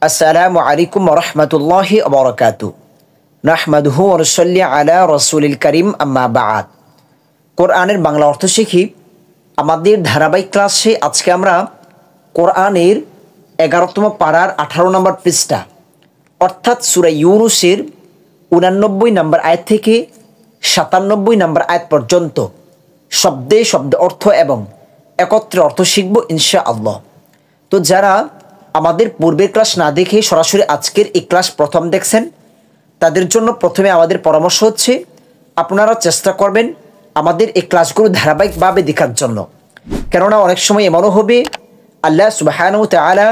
আসসালামু আলাইকুম ওয়া রাহমাতুল্লাহি ওয়া বারাকাতুহু। নাহমাদুহু ওয়া নুসাল্লি আলা রাসূলিল কারীম, আম্মা বা'দ। কোরআনের বাংলা অর্থ শিখি আমাদের ধারাবাহিক ক্লাসে আজকে আমরা কোরআনের 11তম পারার 18 নম্বর পৃষ্ঠা অর্থাৎ সূরা ইউনূসের 89 নম্বর আয়াত থেকে 97 নম্বর আয়াত পর্যন্ত শব্দে শব্দে অর্থ এবং একত্রে অর্থ শিখব ইনশাআল্লাহ। তো যারা আমাদের পূর্বের ক্লাস না দেখে সরাসরি আজকের এই ক্লাস প্রথম দেখছেন তাদের জন্য প্রথমে আমাদের পরামর্শ হচ্ছে আপনারা চেষ্টা করবেন আমাদের এই ক্লাসগুলো ধারাবাহিকভাবে দেখার জন্য। কেননা অনেক সময় এমনও হবে আল্লাহ সুবহানাহু ওয়া তাআলা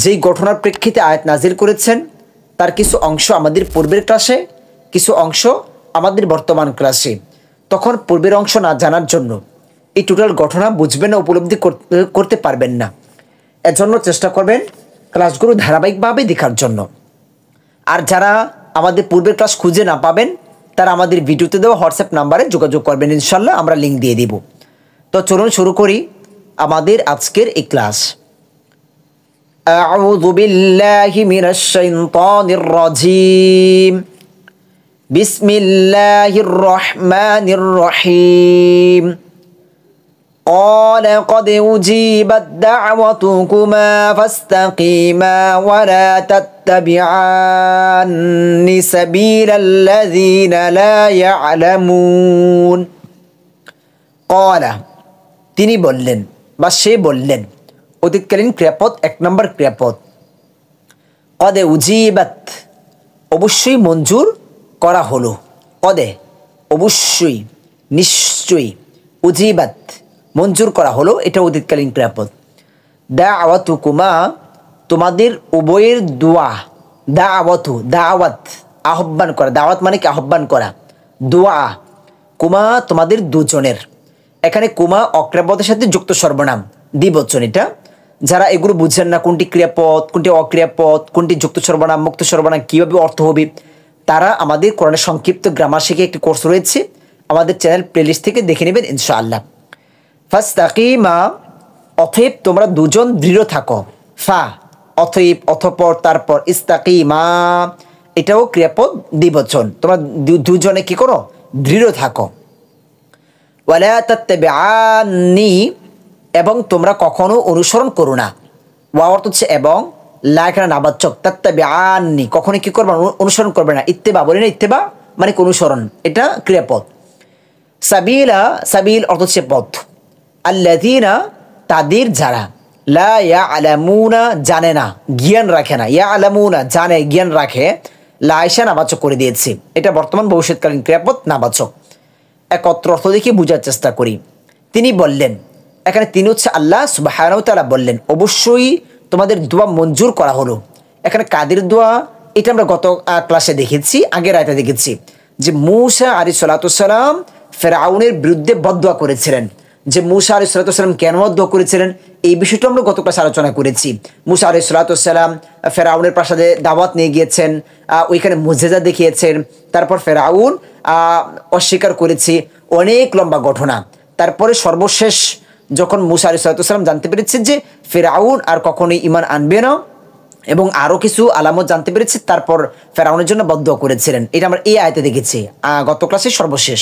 যেই ঘটনার প্রেক্ষিতে আয়াত নাজিল করেছেন তার কিছু অংশ আমাদের পূর্বের ক্লাসে, কিছু অংশ আমাদের বর্তমান ক্লাসে। তখন পূর্বের অংশ না জানার জন্য এই টোটাল ঘটনা বুঝবেন না, উপলব্ধি করতে পারবেন না। এজন্য চেষ্টা করবেন ক্লাসগুলো ধারাবাহিকভাবে দেখার জন্য। আর যারা আমাদের পূর্বের ক্লাস খুঁজে না পাবেন তারা আমাদের ভিডিওতে দেওয়া হোয়াটসঅ্যাপ নাম্বারে যোগাযোগ করবেন, ইনশাল্লাহ আমরা লিঙ্ক দিয়ে দিব। তো চলুন শুরু করি আমাদের আজকের এই ক্লাস। আউযু বিল্লাহি মিনাশ শাইতানির রাজীম। বিসমিল্লাহির রহমানির রহিম। قال قد أجيبت دعوتكما فاستقيما ولا تتبعان سبيل الذين لا يعلمون। قال তিনি বললেন বা সে বললেন, অতীতকালীন ক্রিয়াপদ 1 নম্বর ক্রিয়াপদ। قد أجيبت অবশ্যই মঞ্জুর করা হলো, কদে অবশ্যই নিশ্চয়ই, উজিবাত মঞ্জুর করা হলো, এটা অতীতকালীন ক্রিয়াপদ। দাওয়াতুকুমা তোমাদের উভয়ের দোয়া, দাওয়াতু দাওয়াত আহ্বান করা, দাওয়াত মানে কি আহ্বান করা, দোয়া কুমা তোমাদের দুজনের। এখানে কুমা অক্রিয়াপদের সাথে যুক্ত সর্বনাম দ্বিবচন। এটা যারা এগুলো বুঝেন না কোনটি ক্রিয়াপদ কোনটি অক্রিয়াপদ কোনটি যুক্ত সর্বনাম মুক্ত সর্বনাম কীভাবে অর্থ হবে, তারা আমাদের কোরআনের সংক্ষিপ্ত গ্রামার শিখে একটি কোর্স রয়েছে, আমাদের চ্যানেল প্লেলিস্ট থেকে দেখে নেবেন ইনশাআল্লাহ। ফাস্তাকিমা অতএব তোমরা দুজন দৃঢ় থাকো, ফা অতএব অতঃপর তারপর, ইস্তাকিমা এটাও ক্রিয়াপদ দ্বিবচন, তোমরা দুজনে কি করো দৃঢ় থাকো। ওয়ালা তাত্তাবিআনি এবং তোমরা কখনো অনুসরণ করো না, ওয়া অর্থ হচ্ছে এবং, লা এখানে নাবাচক, তাত্তাবিআনি কখনো কি করবে অনুসরণ করবে না, ইত্তেবা বলি না, ইত্তেবা মানে অনুসরণ, এটা ক্রিয়াপদ। সাবিলা সাবিল অর্থ হচ্ছে পথ, আল্লাযীনা তাদের যারা, লা ইয়ালামুনা জানে না জ্ঞান রাখে না, ইয়ালামুনা জানে জ্ঞান রাখে, লা আয়সা নাবাচক করে দিয়েছি, এটা বর্তমান ভবিষ্যৎকালীন ক্রিয়াপদ নাবাচক। একত্র অর্থ দেখে বোঝার চেষ্টা করি। তিনি বললেন, এখানে তিনি হচ্ছে আল্লাহ সুবহানাহু ওয়া তাআলা বললেন অবশ্যই তোমাদের দোয়া মঞ্জুর করা হলো। এখানে কাদের দোয়া, এটা আমরা গত ক্লাসে দেখেছি, আগের আয়াতে দেখেছি যে মূসা আলাইহিস সালাতু ওয়াস সালাম ফেরাউনের বিরুদ্ধে বদদোয়া করেছিলেন। যে মূসা আলাইহিস সালাতু ওয়াস সালাম কেন বদদোয়া করেছিলেন এই বিষয়টা আমরা গত ক্লাসে আলোচনা করেছি। মূসা আলাইহিস সালাতু ওয়াস সালাম ফেরাউনের প্রাসাদে দাওয়াত নিয়ে গিয়েছেন, ওইখানে মুজিজা দেখিয়েছেন, তারপর ফেরাউন অস্বীকার করেছে, অনেক লম্বা ঘটনা। তারপরে সর্বশেষ যখন মূসা আলাইহিস সালাতু ওয়াস সালাম জানতে পেরেছেন যে ফেরাউন আর কখনোই ঈমান আনবে না এবং আরও কিছু আলামত জানতে পেরেছে, তারপর ফেরাউনের জন্য বদদোয়া করেছিলেন। এটা আমরা এই আয়াতে দেখেছি গত ক্লাসে সর্বশেষ।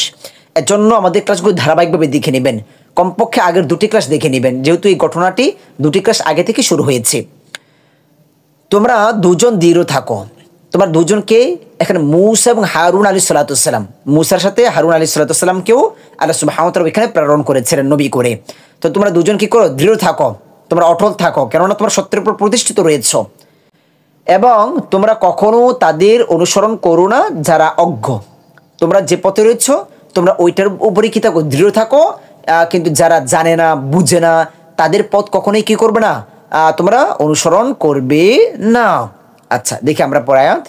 এর জন্য আমাদের ক্লাসগুলো ধারাবাহিকভাবে দেখে নেবেন, কমপক্ষে আগের 2টি ক্লাস দেখে নেবেন, যেহেতু এই ঘটনাটি 2টি ক্লাস আগে থেকে শুরু হয়েছে। তোমরা দুজন দৃঢ় থাকো, তোমরা দুজনকে এখানে মূসা এবং হারুন আলাইহিস সালাতু ওয়াস সালাম, মূসার সাথে হারুন আলাইহিস সালাতু ওয়াস সালামকেও আল্লাহ সুবহানাহু ওয়া তাআলা এখানে প্রেরণ করেছিলেন নবী করে। তো তোমরা দুজন কি করো দৃঢ় থাকো, তোমরা অটল থাকো, কেননা তোমরা সত্যের উপর প্রতিষ্ঠিত রয়েছ, এবং তোমরা কখনো তাদের অনুসরণ করো না যারা অজ্ঞ। তোমরা যে পথে রয়েছ তোমরা ওইটার উপরে কি থাকো দৃঢ় থাকো, কিন্তু যারা জানে না বুঝে না তাদের পথ কখনোই কি করবে না, তোমরা অনুসরণ করবে না। আচ্ছা দেখি আমরা পরে আয়াত।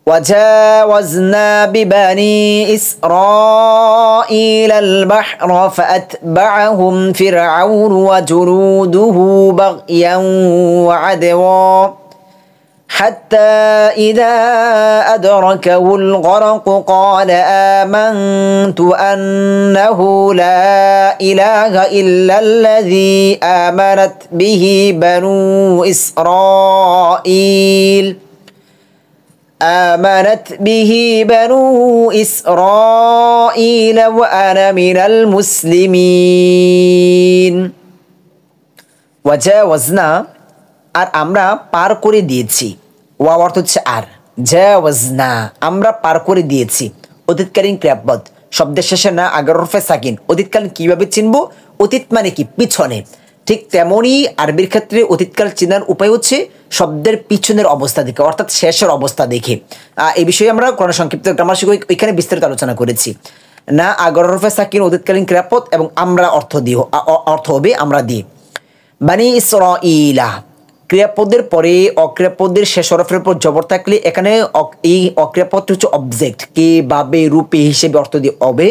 وجاوزنا ببني إسرائيل البحر فأتبعهم فرعون وجنوده بغيا وعدوا حتى إذا أدركه الغرق قال آمنت أنه لا إله إلا الذي آمنت به بنو إسرائيل وأنا من المسلمين وجاوزنا আর আমরা পার করে দিয়েছি। ওয়া অর্থ হচ্ছে আর, জাওয়াজনা আমরা পার করে দিয়েছি। অতীতকালীন ক্রিয়াপদ, শব্দের শেষে না আগের হরফে সাকিন। অতীতকালীন কিভাবে চিনব? অতীত মানে কি? পিছনে। ঠিক তেমনই আরবির ক্ষেত্রে অতীতকাল চেনার উপায় হচ্ছে শব্দের পিছনের অবস্থা দেখে, অর্থাৎ শেষের অবস্থা দেখে। এই বিষয়ে আমরা কোরআন সংক্ষিপ্ত গ্রামার শিখে ওইখানে বিস্তারিত আলোচনা করেছি। না আগের হরফে সাকিন অতীতকালীন ক্রিয়াপদ এবং আমরা অর্থ হবে আমরা দিই। বানি ইসরাঈলা ক্রিয়াপদের পরে অক্রিয়াপদের শেষ হরফের উপর জবর থাকলে এখানে এই অক্রিয়াপদটি হচ্ছে অবজেক্ট, কে ভাবে রূপে হিসেবে অর্থ দিয়ে হবে।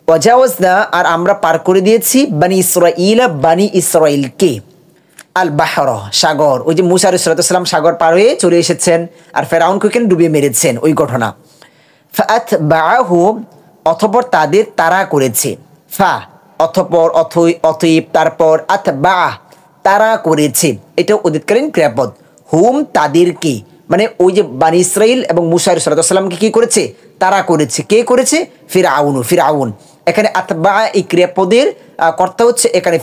ওয়াজাওয়াজনা আর আমরা পার করে দিয়েছি বানি ইসরাঈলা বানি ইসরাঈলকে আল বাহরা সাগর। ওই যে মুসা আলাইহিস সালাম সাগর পার হয়ে চলে এসেছেন আর ফেরাউনকে কেন ডুবিয়ে মেরেছেন ওই ঘটনা। ফাআতবাহু অতঃপর তাদের তাড়া করেছে, ফা অতঃপর অতএব তারপর আতবা তারা করেছে, এটা অতীতকালীন ক্রিয়াপদ। হুম তাদেরকে, মানে ওই যে বানি ইসরাইল এবং মুসা আলাইহিস সালামকে কি করেছে? তারা করেছে। কে করেছে? ফিরআউন। এখানে আতবা এই ক্রিয়াপদের কর্তা হচ্ছে এখানে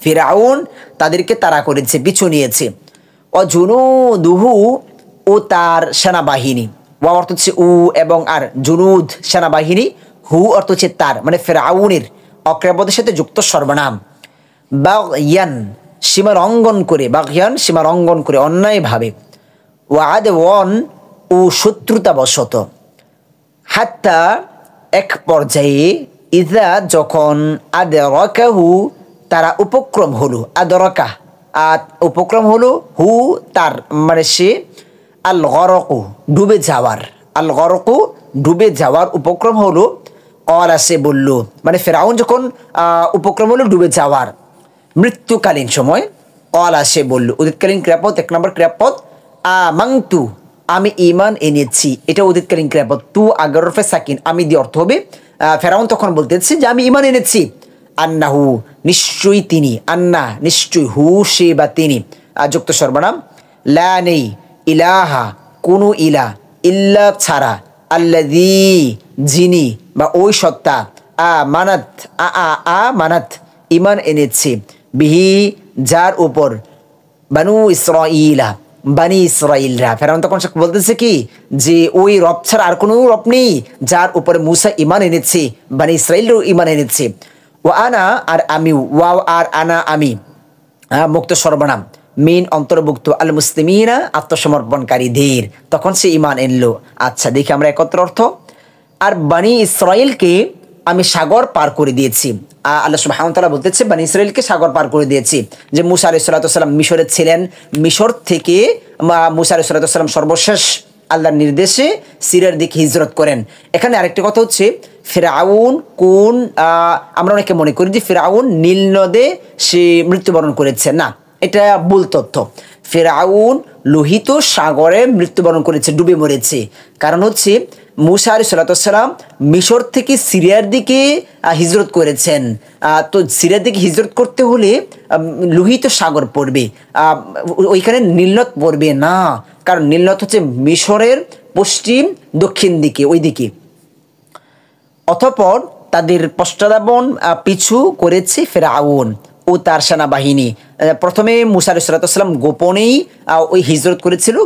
ফিরআউন তাদেরকে তারা করেছে, পিছু নিয়েছে। অজুনুদুহু ও তার সেনাবাহিনী, ওয়া অর্থ হচ্ছে উ এবং আর জুনুদ সেনাবাহিনী, হু অর্থ হচ্ছে তার, মানে ফিরআউনের অক্রিয়াপদের সাথে যুক্ত সর্বনাম। বাগয়ান সীমালঙ্ঘন করে অন্যায়ভাবে, ওয়াদওয়ান ও শত্রুতাবশত, হাত্তা এক পর্যায়ে, ইযা যখন, আদরাকাহু তারা উপক্রম হলো, উপক্রম হলো, হু তার মানে সে, আল গরকু ডুবে যাওয়ার উপক্রম হলো। ক্বালা সে বলল, মানে ফেরাউন যখন উপক্রম হলো ডুবে যাওয়ার মৃত্যুকালীন সময়, ক্বালা সে বলল। অতীতকালীন ক্রিয়াপদ, এক নম্বর ক্রিয়াপদ আমানতু আমি ঈমান এনেছি, এটা অতীতকালীন ক্রিয়াপদ। তু আগের হরফে সাকিন, আমি দিয়ে অর্থ হবে ফেরাউন তখন বলতেছে যে আমি ঈমান এনেছি। আন্নাহু নিশ্চয়ই তিনি, আন্না নিশ্চয়ই, হু সে বা তিনি যুক্ত সর্বনাম। লা নেই, ইলাহা কোনো ইলা, ইল্লা ছাড়া, আল্লাযী যিনি বা ওই সত্তা, আমানাত ঈমান এনেছে, বিহি যার উপর, বানি ইসরাঈলরা। ফেরাউন তখন বলতেছে কি যে ওই রব ছাড়া আর কোনো রব নেই যার উপরে মুসা ঈমান এনেছে, বানি ইসরাঈলও ঈমান এনেছে। ওয়া আনা আর আমি, ওয়া আর আনা আমি মুক্ত সর্বনাম, মিন অন্তর্ভুক্ত, আল মুসলিমিনা আত্মসমর্পণকারীদের, তখন সে ঈমান এনলো। আচ্ছা দেখি আমরা একত্র অর্থ। আর বানি ইসরাঈলকে আমি সাগর পার করে দিয়েছি। আল্লাহ সুবহানাহু ওয়া তাআলা বলতেছে বানি ইসরাঈলকে সাগর পার করে দিয়েছি। যে মুসা আলাইহিস সালাম মিশরে ছিলেন, মিশর থেকে মুসা আলাইহিস সালাম সর্বশেষ আল্লাহর নির্দেশে সিরিয়ার দিকে হিজরত করেন। এখানে আরেকটি কথা হচ্ছে ফিরআউন কোন, আমরা অনেকে মনে করি যে ফিরআউন নীল নদে সে মৃত্যুবরণ করেছে, না এটা ভুল তথ্য। ফিরআউন লোহিত সাগরে মৃত্যুবরণ করেছে, ডুবে মরেছে। কারণ হচ্ছে মুসা আলাইহিস সালাম মিশর থেকে সিরিয়ার দিকে হিজরত করেছেন। তো সিরিয়ার দিকে হিজরত করতে হলে লোহিত সাগর পড়বে, ওইখানে নীলনদ পড়বে না, কারণ নীলনদ হচ্ছে মিশরের পশ্চিম দক্ষিণ দিকে, ওই দিকে। অতঃপর তাদের পশ্চাদাবন পিছু করেছে ফিরআউন ও তার সেনাবাহিনী। প্রথমে মুসা আলাইহিস সালাম গোপনেই ওই হিজরত করেছিল,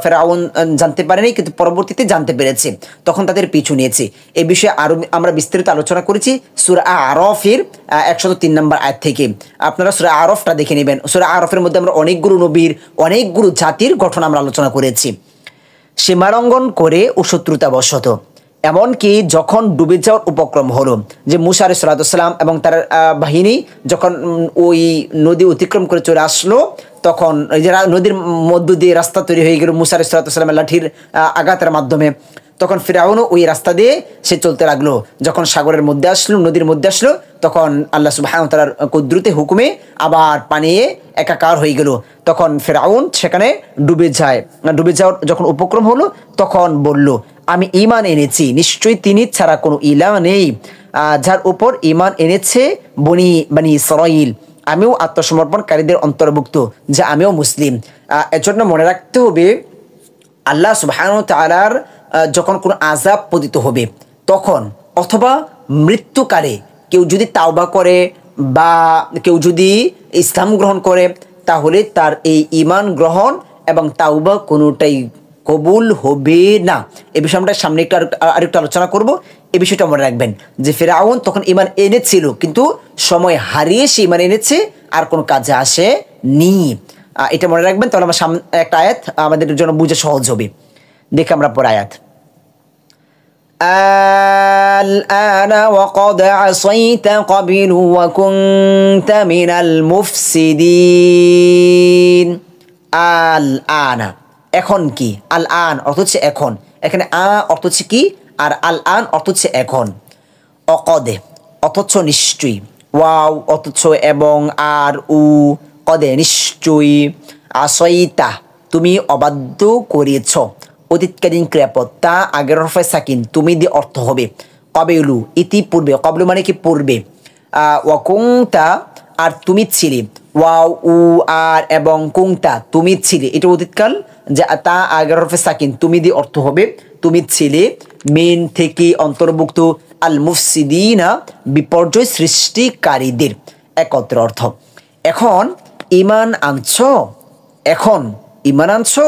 ফিরআউন জানতে পারেনি, কিন্তু পরবর্তীতে জানতে পেরেছে, তখন তাদের পিছু নিয়েছে। এই বিষয়ে আরো আমরা বিস্তারিত আলোচনা করেছি সূরা আরাফের 103 নম্বর আয়াত থেকে। আপনারা সূরা আরাফটা দেখে নেবেন। সূরা আরাফের মধ্যে আমরা অনেকগুলো নবীর, অনেকগুলো জাতির ঘটনা আমরা আলোচনা করেছি। সীমালঙ্ঘন করে ও শত্রুতাবশত, এমনকি যখন ডুবে যাওয়ার উপক্রম হলো, যে মুসা আলাইহিস সালাম এবং তার বাহিনী যখন ওই নদী অতিক্রম করে চলে আসলো, তখন ওই যে নদীর মধ্য দিয়ে রাস্তা তৈরি হয়ে গেল মুসা আলাইহিস সালামের লাঠির আঘাতের মাধ্যমে। তখন ফিরাউনও ওই রাস্তা দিয়ে সে চলতে লাগলো। যখন সাগরের মধ্যে আসলো, নদীর মধ্যে আসলো, তখন আল্লাহ সুবহানাহু ওয়া তাআলার কুদরতে হুকুমে আবার পানি একাকার হয়ে গেল। তখন ফিরাউন সেখানে ডুবে যায়। ডুবে যাওয়ার যখন উপক্রম হলো, তখন বলল, আমি ঈমান এনেছি, নিশ্চয়ই তিনি ছাড়া কোনো ইলাহ নেই, যার উপর ঈমান এনেছে বনি ইসরাঈল। আমিও আত্মসমর্পণকারীদের অন্তর্ভুক্ত, যে আমিও মুসলিম। এজন্য মনে রাখতে হবে, আল্লাহ সুবহানাহু ওয়া তাআলার যখন কোনো আযাব পতিত হবে, তখন অথবা মৃত্যুকালে কেউ যদি তাওবা করে বা কেউ যদি ইসলাম গ্রহণ করে, তাহলে তার এই ঈমান গ্রহণ এবং তাওবা কোনোটাই কবুল হবে না। এই বিষয়ে আমরা সামনে আরেকটু আলোচনা করব। এই বিষয়টা মনে রাখবেন যে ফিরআউন তখন ঈমান এনেছিল, কিন্তু সময় হারিয়ে সে ঈমান এনেছে, আর কোনো কাজে আসেনি। এটা মনে রাখবেন, তাহলে আমার সামনে একটা আয়াত আমাদের জন্য বুঝে সহজ হবে। দেখে আমরা পরে আয়াত। الآن وقد عصيت قبل وكنت من المفسدين। الآن এখন কি, আল আন অর্থ হচ্ছে এখন, এখানে অর্থ হচ্ছে কি, আর আল আন অর্থ হচ্ছে এখন। অকদে অথচ নিশ্চয়ই, ওয়াও অথচ এবং, আর কদে নিশ্চয়ই, আসইতা তুমি অবাধ্য করেছ, অতীতকালীন ক্রিয়াপদ, তা আগের হরফে সাকিন তুমি দিয়ে অর্থ হবে কবেলু ইতিপূর্বে, কবলু মানে কি পূর্বে, ওয়াকুংতা আর তুমি ছিলে, ওয়াও আর এবং কুংতা তুমি ছিলে, এটা অতীতকাল, যে তা আগের হরফে সাকিন তুমি দিয়ে অর্থ হবে তুমি ছিলে, মিন থেকে অন্তর্ভুক্ত, আল মুফসিদিনা বিপর্যয় সৃষ্টিকারীদের, একত্র অর্থ। এখন ঈমান আনছো, এখন ঈমান আনছো,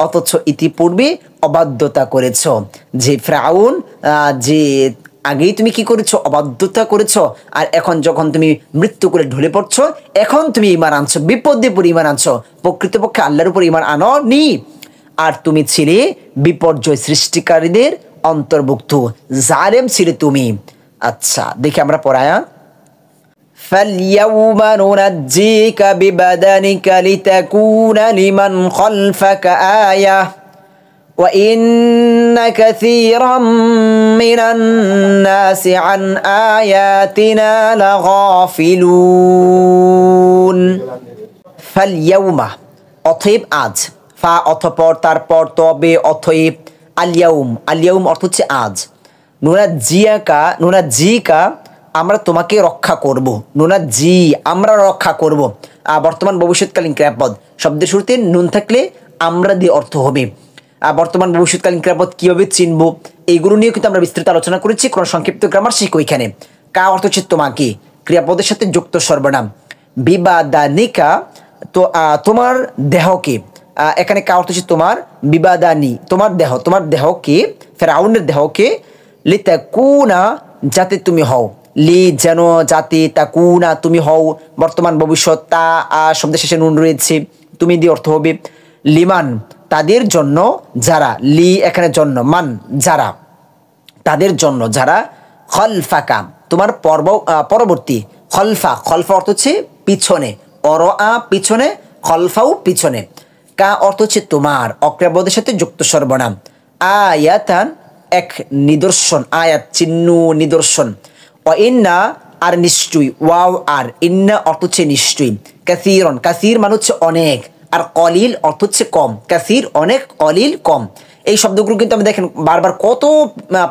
অথচ ইতিপূর্বে অবাধ্যতা করেছ। যে ফিরআউন, যে আগেই তুমি কি করেছো, অবাধ্যতা করেছো, আর এখন যখন তুমি মৃত্যু করে ঢলে পড়ছো, এখন তুমি ঈমান আনছো, বিপদে পড়ে ঈমান আনছো, প্রকৃতপক্ষে আল্লাহর উপর ঈমান আনো নি, আর তুমি ছিলে বিপর্যয় সৃষ্টিকারীদের অন্তর্ভুক্ত, জালেম ছিলে তুমি। আচ্ছা, দেখি আমরা পড়ায়া। فَالْيَوْمَ نُنَجِّيكَ بِبَدَنِكَ لِتَكُونَ لِمَنْ خَلْفَكَ آيَةً وَإِنَّ كَثِيرًا مِنَ النَّاسِ عَنْ آيَاتِنَا لَغَافِلُونَ। فَالْيَوْمَ অতএব আজ, ফা অতঃপর, তারপর তবে, অতএব, আল-ইয়াউম অর্থ হচ্ছে আজ, নুনাজ্জিকা আমরা তোমাকে রক্ষা করব, নুনাজ্জি আমরা রক্ষা করব, বর্তমান ভবিষ্যৎকালীন ক্রিয়াপদ, শব্দের শুরুতে নুন থাকলে আমরা দিয়ে অর্থ হবে। বর্তমান ভবিষ্যৎকালীন ক্রিয়াপদ কিভাবে চিনব, এইগুলো নিয়ে কিন্তু আমরা বিস্তারিত আলোচনা করেছি, কোন সংক্ষিপ্ত গ্রামার শিখো এখানে। কা অর্থ হচ্ছে তোমাকে, ক্রিয়াপদের সাথে যুক্ত সর্বনাম, বিবাদানিকা তো তোমার দেহকে, এখানে কা অর্থ হচ্ছে তোমার, বিবাদানি তোমার দেহ, তোমার দেহকে, ফিরআউনের দেহকে, লিতাকুনা যাতে তুমি হও, লি যেন, যাতে, তাকুনা তুমি হও, বর্তমান ভবিষ্যৎ, তা শব্দের শেষে নুন রয়েছে, তুমি দিয়ে অর্থ হবে লিমান তাদের জন্য, যারা, লি এখানে জন্য, মান যারা, তাদের জন্য যারা, খলফাকা তোমার পরবর্তী, খলফা অর্থ হচ্ছে পিছনে, পিছনে, খলফাও পিছনে, কা অর্থ হচ্ছে তোমার, অক্রিয়াপদের সাথে যুক্ত সর্বনাম, আয়াতান এক নিদর্শন, আয়াত চিহ্ন নিদর্শন, ইন্না আর নিশ্চয়ই, ওয়াও আর, ইন্না অর্থ হচ্ছে নিশ্চয়ই, কাসীরন কাসীর মানে হচ্ছে অনেক, আর কলিল অর্থ হচ্ছে কম, কাসীর অনেক, কলিল কম। এই শব্দগুলো কিন্তু আমি দেখেন বারবার কত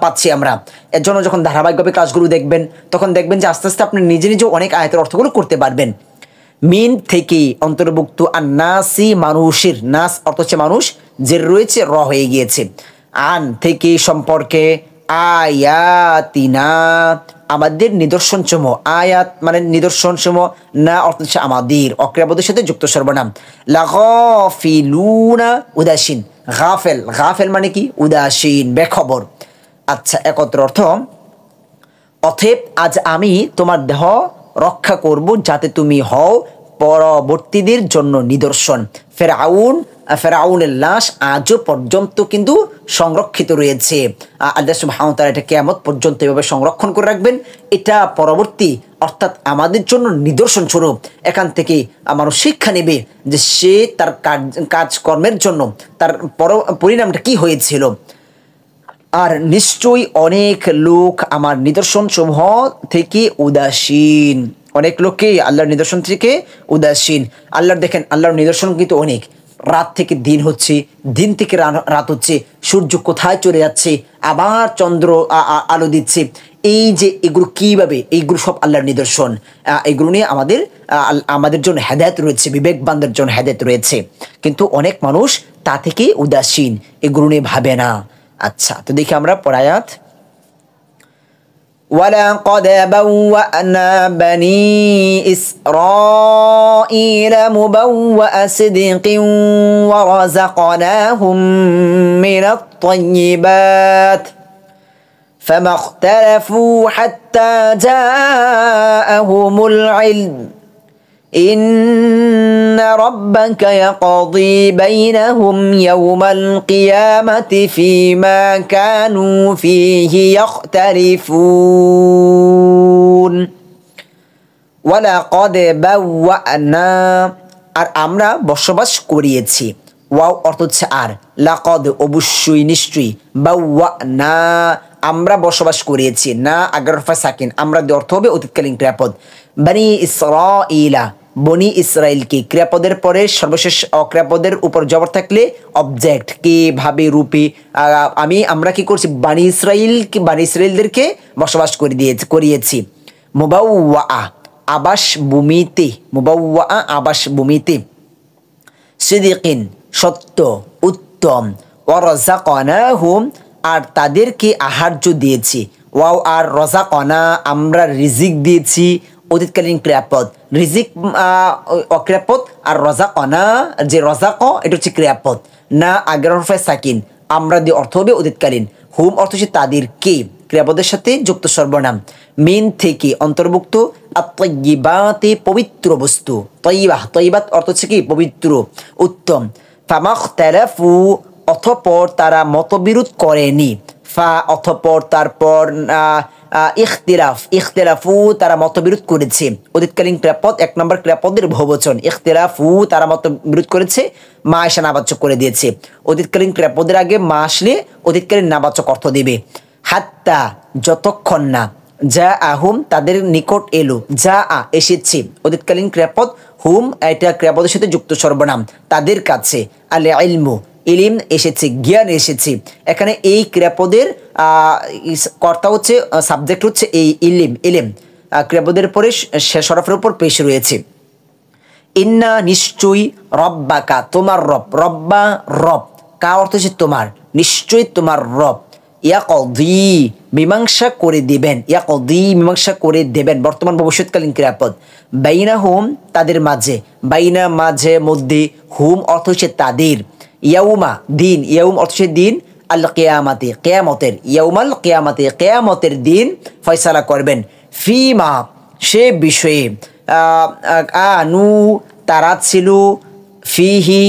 পাচ্ছি আমরা। এর জন্য যখন ধারাবাহিকভাবে কাজগুলো দেখবেন, তখন দেখবেন যে আস্তে আস্তে আপনি নিজে নিজেও অনেক আয়াতের অর্থগুলো করতে পারবেন। মিন থেকে অন্তর্ভুক্ত, আর নাসি মানুষের, নাস অর্থ হচ্ছে মানুষ, যে রয়েছে র হয়ে গিয়েছে, আন থেকে সম্পর্কে, আয়াতিনা আমাদের নিদর্শন সমূহ, আয়াত মানে নিদর্শন সমূহ, না অর্থ হচ্ছে আমাদের, অক্রিয়াপদের সাথে যুক্ত সর্বনাম, লাগাফিলুনা উদাসীন, গাফেল মানে কি, উদাসীন বেখবর। আচ্ছা, একত্র অর্থ, অতএব আজ আমি তোমার দেহ রক্ষা করব, যাতে তুমি হও পরবর্তীদের জন্য নিদর্শন। ফেরাউনের লাশ আজও পর্যন্ত কিন্তু সংরক্ষিত রয়েছে। আল্লাহ সুবহানাহু ওয়া তাআলা এটা কিয়ামত পর্যন্ত এভাবে সংরক্ষণ করে রাখবেন। এটা পরবর্তী, অর্থাৎ আমাদের জন্য নিদর্শন স্বরূপ। এখান থেকে মানুষ শিক্ষা নেবে যে সে তার কাজকর্মের জন্য তার পরিণামটা কি হয়েছিল। আর নিশ্চয়ই অনেক লোক আমার নিদর্শন সমূহ থেকে উদাসীন। অনেক লোকই আল্লাহর নিদর্শন থেকে উদাসীন। আল্লাহর দেখেন, আল্লাহর নিদর্শন কিন্তু অনেক। রাত থেকে দিন হচ্ছে, দিন থেকে রাত হচ্ছে, সূর্য কোথায় চলে যাচ্ছে, আবার চন্দ্র আলো দিচ্ছে। এই যে এগুলো কীভাবে, এইগুলো সব আল্লাহর নিদর্শন। এগুলো নিয়ে আমাদের জন্য হেদায়েত রয়েছে, বিবেকবানদের জন্য হেদায়েত রয়েছে। কিন্তু অনেক মানুষ তা থেকে উদাসীন, এগুলো নিয়ে ভাবে না। আচ্ছা, তো দেখি আমরা পরায়াত। ولقد بوأنا بني إسرائيل مبوأ صدق ورزقناهم من الطيبات فما اختلفوا حتى جاءهم العلم إن ربك يقضي بينهم يوم القيامة فيما كانوا فيه يختلفون ولقد بوأنا আর আমরা বসবাস করিয়েছি। ওয়াও অর্থ হচ্ছে আর, লাকদ অবশ্যই নিশ্চয়ই, বাওয়ানা আমরা বসবাস করিয়েছি, না আগের হরফে সাকিন, আমরা দিয়ে অর্থ হবে অতীতকালীন ক্রিয়াপদ। বনি ইসরাঈলা বনি ইসরাইলকে, ক্রিয়াপদের পরে সর্বশেষ অক্রিয়াপদের উপর জবর থাকলে অবজেক্ট কে ভাবে রূপে আমরা কি করছি, বানি ইসরাইলদেরকে বসবাস করিয়েছি। মুবাওয়া আবাস ভূমিতে, মুবাওয়া আবাস ভূমিতে, সিদিকিন সত্য উত্তম, ওয়ারাযাকনাহুম আর তাদেরকে আহার্য দিয়েছি। ওয়াও আর রাযাকনা আমরা রিজিক দিয়েছি, অতীতকালীন ক্রিয়াপদ। রিজিক অক্রিয়াপদ, আর রাযাকনা যে রাযাক এটা হচ্ছে ক্রিয়াপদ, না আগের হরফে সাকিন, আমরা দিয়ে অর্থ হবে অতীতকালীন। হুম অর্থ হচ্ছে তাদেরকে, ক্রিয়াপদের সাথে যুক্ত সর্বনাম। মিন থেকে অন্তর্ভুক্ত, আত-তাইয়্যিবাতে পবিত্র বস্তু, তয়্যিবাহ তয়্যিবাত অর্থ হচ্ছে কি পবিত্র উত্তম। ফামাখতালাফু অতঃপর তারা মতবিরোধ করেনি, ফা অতঃপর তারপর ইখতিলাফু তারা মতবিরোধ করেছে, অতীতকালীন ক্রিয়াপদ 1 নম্বর ক্রিয়াপদের বহুবচন। ইখতিলাফু তারা মতবিরোধ করেছে, মা এসে নাবাচক করে দিয়েছে। অতীতকালীন ক্রিয়াপদের আগে মা আসলে অতীতকালীন নাবাচক অর্থ দেবে। হাত্তা যতক্ষণ না, যা আহুম তাদের নিকট এলো, যা এসেছে অতীতকালীন ক্রিয়াপদ, হুম এটা ক্রিয়াপদের সাথে যুক্ত সর্বনাম, তাদের কাছে। আল ইলমু ইলিম এসেছে, জ্ঞান এসেছে। এখানে এই ক্রিয়াপদের কর্তা হচ্ছে, সাবজেক্ট হচ্ছে এই ইলিম। ক্রিয়াপদের পরে শেষ হরফের উপর পেশ রয়েছে। ইন্না নিশ্চয়ই, রব্বাকা তোমার রব, রব্বা রব, কা অর্থ হচ্ছে তোমার, নিশ্চয়ই তোমার রব। ইয়াকদি মীমাংসা করে দিবেন, ইয়াকদি মীমাংসা করে দেবেন বর্তমান ভবিষ্যৎকালীন ক্রিয়াপদ। বাইনা হুম তাদের মাঝে, বাইনা মাঝে মধ্যে, হুম অর্থ হচ্ছে তাদের। ইয়াউমা দিন, ইয়াউম অর্থ হচ্ছে দিন, আল কিয়ামাতে কিয়ামতের, ইয়াউমাল কিয়ামাতে কিয়ামতের দিন ফয়সালা করবেন। ফিমা সে বিষয়ে, আনু তারা ছিল, ফিহি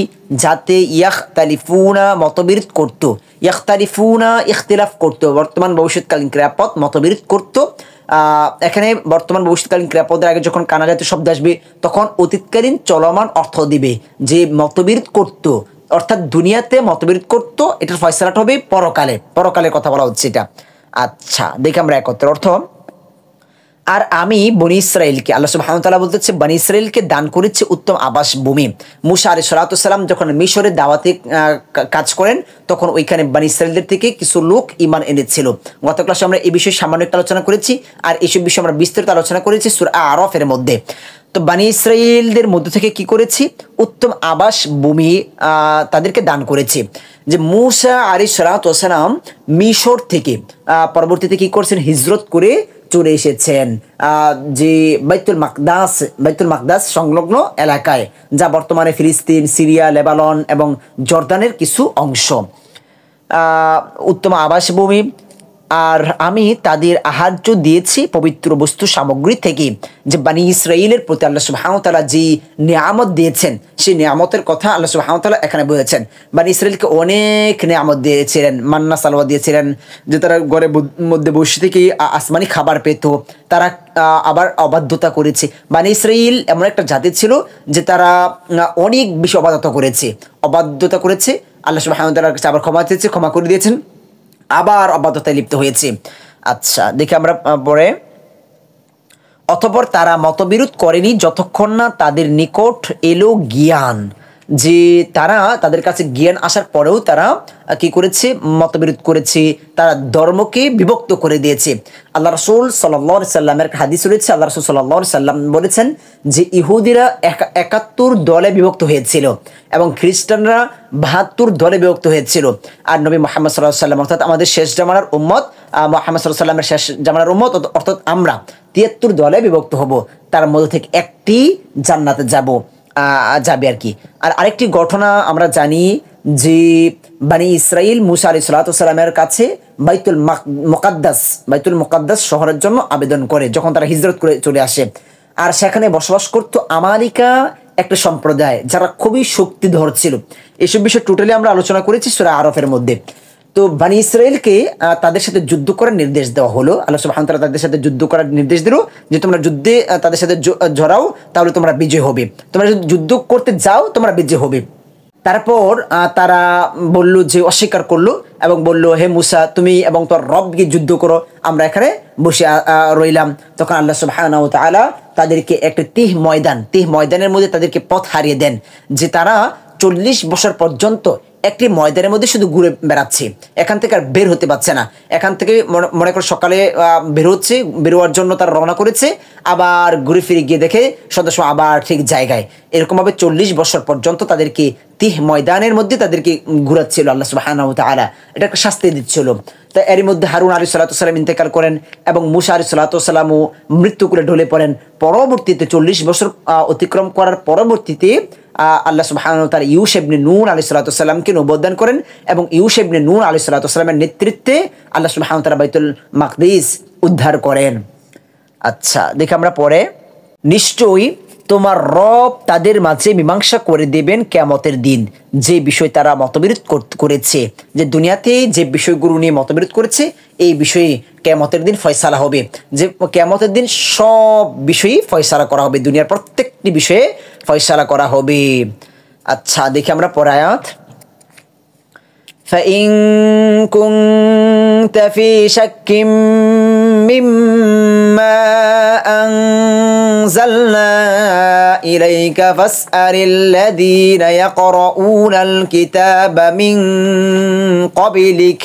যাতে, ইয়াখতালিফুনা মতবিরোধ করতো, ইয়াখতালিফুনা ইখতিলাফ করতো বর্তমান ভবিষ্যৎকালীন ক্রিয়াপদ, মতবিরোধ করতো। এখানে বর্তমান ভবিষ্যৎকালীন ক্রিয়াপদের আগে যখন কানা জাতীয় শব্দ আসবে তখন অতীতকালীন চলমান অর্থ দিবে, যে মতবিরোধ করতো অর্থাৎ দুনিয়াতে মতবিরোধ করতো, এটার ফয়সালাটা হবে পরকালে, পরকালের কথা বলা হচ্ছে এটা। আচ্ছা দেখি আমরা একত্র অর্থ। আর আমি বনি ইসরাইলকে, আল্লাহ সুবহানাহু ওয়া তাআলা বলতেছে বনি ইসরাইলকে দান করেছে উত্তম আবাস ভূমি। মুসা আলাইহিস সালাতু ওয়াস সালাম যখন মিশরের দাওয়াতে কাজ করেন তখন ওইখানে বনি ইসরাইলদের থেকে কিছু লোক ঈমান এনেছিল। গত ক্লাসে আমরা এই বিষয়ে সামান্য একটু আলোচনা করেছি, আর এইসব বিষয়ে আমরা বিস্তারিত আলোচনা করেছি সূরা আরাফের মধ্যে। তো বনি ইসরাইলদের মধ্য থেকে কি করেছি, উত্তম আবাস ভূমি তাদেরকে দান করেছে। যে মুসা আলাইহিস সালাতু ওয়াস সালাম মিশর থেকে পরবর্তীতে কি করছেন, হিজরত করে চলে এসেছেন যে বাইতুল মাকদাস সংলগ্ন এলাকায়, যা বর্তমানে ফিলিস্তিন, সিরিয়া, লেবানন এবং জর্দানের কিছু অংশ। উত্তম আবাসভূমি। আর আমি তাদের আহার্য দিয়েছি পবিত্র বস্তু সামগ্রী থেকে। যে বনি ইসরাইলের প্রতি আল্লাহ সুবহানাহু ওয়া তাআলা যে নিয়ামত দিয়েছেন, সেই নিয়ামতের কথা আল্লাহ সুবহানাহু ওয়া তাআলা এখানে বলেছেন। বনি ইসরাইলকে অনেক নিয়ামত দিয়েছিলেন, মান্না সালওয়া দিয়েছিলেন, যে তারা ঘরের মধ্যে বসে থেকেই আসমানি খাবার পেত। তারা আবার অবাধ্যতা করেছে। বনি ইসরাইল এমন একটা জাতি ছিল যে তারা অনেক বেশি অবাধ্যতা করেছে। আল্লাহ সুবহানাহু ওয়া তাআলার কাছে আবার ক্ষমা চেয়েছে, ক্ষমা করে দিয়েছেন। আবার অবাধ্যতায় লিপ্ত হয়েছে। আচ্ছা, দেখি আমরা পরে, অতঃপর তারা মতবিরোধ করেনি যতক্ষণ না তাদের নিকট এলো জ্ঞান, যে তারা তাদের কাছে জ্ঞান আসার পরেও তারা কি করেছে, মতবিরোধ করেছে, তারা ধর্মকে বিভক্ত করে দিয়েছে। আল্লাহ রাসূল সাল্লাল্লাহু আলাইহি সাল্লামের হাদিস রয়েছে, আল্লাহ রাসূল সাল্লাল্লাহু আলাইহি সাল্লাম বলেছেন যে ইহুদিরা ৭১ দলে বিভক্ত হয়েছিল এবং খ্রিস্টানরা ৭২ দলে বিভক্ত হয়েছিল। আর নবী মুহাম্মদ সাল্লাল্লাহু আলাইহি সাল্লাম অর্থাৎ আমাদের শেষ জামানার উম্মত, মুহাম্মদ সাল্লাল্লাহু আলাইহি সাল্লামের শেষ জামানার উম্মত অর্থাৎ আমরা ৭৩ দলে বিভক্ত হব, তার মধ্যে থেকে একটি জান্নাতে যাবে আর কি। আর আরেকটি ঘটনা আমরা জানি যে বানি ইসরাইল মুসা আলাইহিস সালামের কাছে বাইতুল মুকাদ্দাস শহরের জন্য আবেদন করে যখন তারা হিজরত করে চলে আসে। আর সেখানে বসবাস করতো আমালিকা একটা সম্প্রদায়, যারা খুবই শক্তিধর ছিল। এসব বিষয়ে টোটালি আমরা আলোচনা করেছি সূরা আরফের মধ্যে। তো বানি ইসরাইলকে তাদের সাথে যুদ্ধ করার নির্দেশ দেওয়া হলো। আল্লাহ সুবহানাহু ওয়া তাআলা তাদের সাথে যুদ্ধ করার নির্দেশ দিল যে তোমরা যুদ্ধে তাদের সাথে জড়াও, তাহলে তোমরা বিজয় হবে, তোমরা যদি যুদ্ধ করতে যাও তোমরা বিজয় হবে। তারপর তারা বলল যে, অস্বীকার করলো এবং বলল, হে মুসা, তুমি এবং তোর রবকে যুদ্ধ করো, আমরা এখানে বসে রইলাম। তখন আল্লাহ সুবহানাহু ওয়া তাআলা তাদেরকে একটা তিহ ময়দানের মধ্যে তাদেরকে পথ হারিয়ে দেন, যে তারা ৪০ বছর পর্যন্ত একটি ময়দানের মধ্যে শুধু ঘুরে বেড়াচ্ছে, এখান থেকে আর বের হতে পারছে না। এখান থেকে মনে করে সকালে বেরোয়ার জন্য তারা রওনা করেছে, আবার ঘুরে ফিরে গিয়ে দেখে সন্ধ্যার সময় আবার ঠিক জায়গায়। এরকমভাবে ৪০ বছর পর্যন্ত তাদেরকে তিহ ময়দানের মধ্যে তাদেরকে ঘুরাচ্ছিল আল্লাহ সুবহানাহু ওয়া তাআলা, এটা একটা শাস্তি দিচ্ছিল। তা এরই মধ্যে হারুন আলাইহিস সালাম ইন্তেকাল করেন এবং মুসা আলাইহিস সালামও মৃত্যুকুলে ঢলে পড়েন। পরবর্তীতে ৪০ বছর অতিক্রম করার পরবর্তীতে আল্লাহ সুবহানাহু ওয়া তাআলা ইউসা ইবনে নূন আলাইহিস সালামকে নবুয়ত দান করেন এবং ইউসা ইবনে নূন আলাইহিস সালামের নেতৃত্বে আল্লাহ সুবহানাহু ওয়া তাআলা বাইতুল মাকদিস উদ্ধার করেন। আচ্ছা, দেখি আমরা পরে, নিশ্চয়ই তোমার রব তাদের মাঝে মীমাংসা করে দেবেন কিয়ামতের দিন যে বিষয় তারা মতবিরোধ করেছে, যে দুনিয়াতে যে বিষয়গুলো নিয়ে মতবিরোধ করেছে এই বিষয়ে কিয়ামতের দিন ফয়সালা হবে, যে কিয়ামতের দিন সব বিষয়ই ফয়সালা করা হবে, দুনিয়ার প্রত্যেকটি বিষয়ে ফয়সালা করা হবে। আচ্ছা, দেখি আমরা পরে আয়াত, فإن كنت في شك مما أنزلنا إليك فاسأل الذين يقرؤون الكتاب من قبلك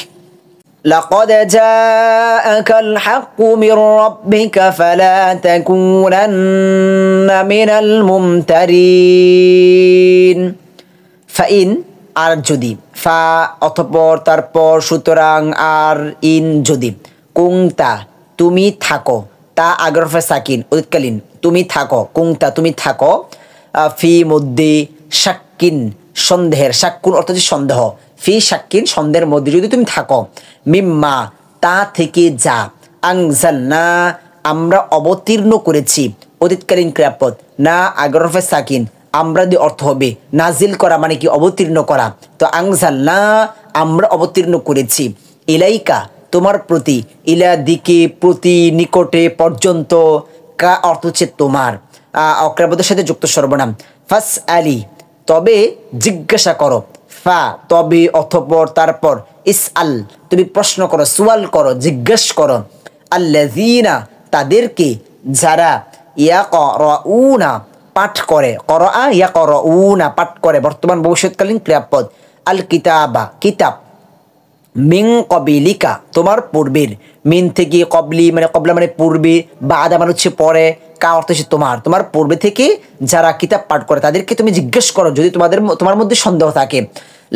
لقد جاءك الحق من ربك فلا تكونن من الممترين। فإن আর যদি, ফা অতঃপর তারপর সুতরাং আর ইন যদি, কুংতা তুমি থাকো, তা আগরফে সাকিন উৎকালীন, তুমি থাকো, কুংতা তুমি থাকো, ফি মধ্যে, শাক্কিন সন্দেহের, শাক্কুন অর্থ হচ্ছে সন্দেহ, ফি শাক্কিন সন্দেহের মধ্যে যদি তুমি থাকো, মিম্মা তা থেকে যা, আনজালনা আমরা অবতীর্ণ করেছি, অতীতকালীন ক্রিয়াপদ, না আগরফে সাকিন আমরা দিয়ে অর্থ হবে নাজিল করা, মানে কি অবতীর্ণ করা। তো আনজালনা আমরা অবতীর্ণ করেছি, ইলাইকা তোমার প্রতি, ইলা দিকে প্রতি, নিকটে, পর্যন্ত, কা অর্থ হচ্ছে তোমার, অক্রাবদের সাথে যুক্ত সর্বনাম, ফাস আলি তবে জিজ্ঞাসা করো, ফা তবে অতঃপর তারপর, ইস আল তুমি প্রশ্ন করো, সুয়াল করো, জিজ্ঞেস করো, আল্লাযীনা তাদেরকে, যারা ইয়াকরাউনা পাঠ করে, করা ইয়াকরাউনা পাঠ করে, বর্তমান ভবিষ্যৎকালীন ক্রিয়াপদ, আল কিতাবা কিতাব, মিন কবিলিকা তোমার পূর্বের, মিন থেকে কবলি মানে কবলা মানে পূর্বে, বা আদা মানে হচ্ছে পরে, কা অর্থ হচ্ছে তোমার পূর্বে থেকে যারা কিতাব পাঠ করে তাদেরকে তুমি জিজ্ঞেস করো যদি তোমার মধ্যে সন্দেহ থাকে।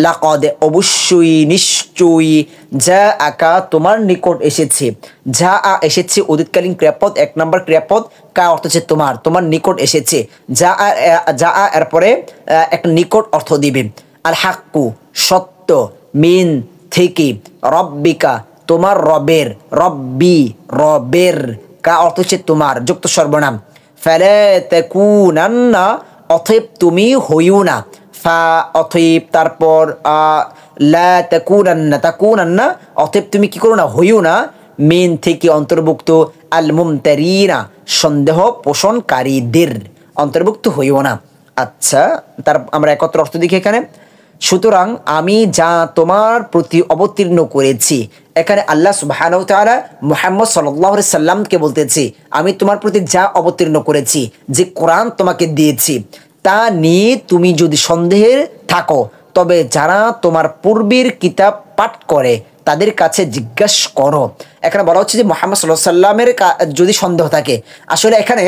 লাকদ অবশ্যই, নিশ্চয়ই, যা আকা তোমার নিকট এসেছে, যা এসেছে অতীতকালীন ক্রিয়াপদ, ১ নম্বর ক্রিয়াপদ, কা অর্থ হচ্ছে তোমার নিকট এসেছে, যা এরপরে একটা নিকট অর্থ দিবে, আল হাক্কু সত্য, মিন থেকে, রব্বিকা তোমার রবের, রবের, কা অর্থ হচ্ছে তোমার, যুক্ত সর্বনাম, ফালা তাকুনান্না অতএব তুমি হইও না, ফা অতএব তারপর লা তাকুনান্না অতএব তুমি কি করো না, হইও না, মিন থেকে অন্তর্ভুক্ত, আল মুমতারিনা সন্দেহ পোষণকারীদের অন্তর্ভুক্ত হইও না। আচ্ছা, তার আমরা একত্র অর্থ দেখি এখানে, সুতরাং আমি যা তোমার প্রতি অবতীর্ণ করেছি এখানে আল্লাহ সুবহানাহু ওয়া তাআলা মুহাম্মদ সাল্লাল্লাহু আলাইহি সাল্লামকে বলতেছি, আমি তোমার প্রতি যা অবতীর্ণ করেছি, যে কোরআন তোমাকে দিয়েছি, তা নিয়ে তুমি যদি সন্দেহে থাকো, তবে যারা তোমার পূর্বের কিতাব পাঠ করে তাদের কাছে জিজ্ঞাসা করো। এখানে বলা হচ্ছে যে মুহাম্মদ সাল্লাল্লাহু আলাইহি সাল্লামের যদি সন্দেহ থাকে, আসলে এখানে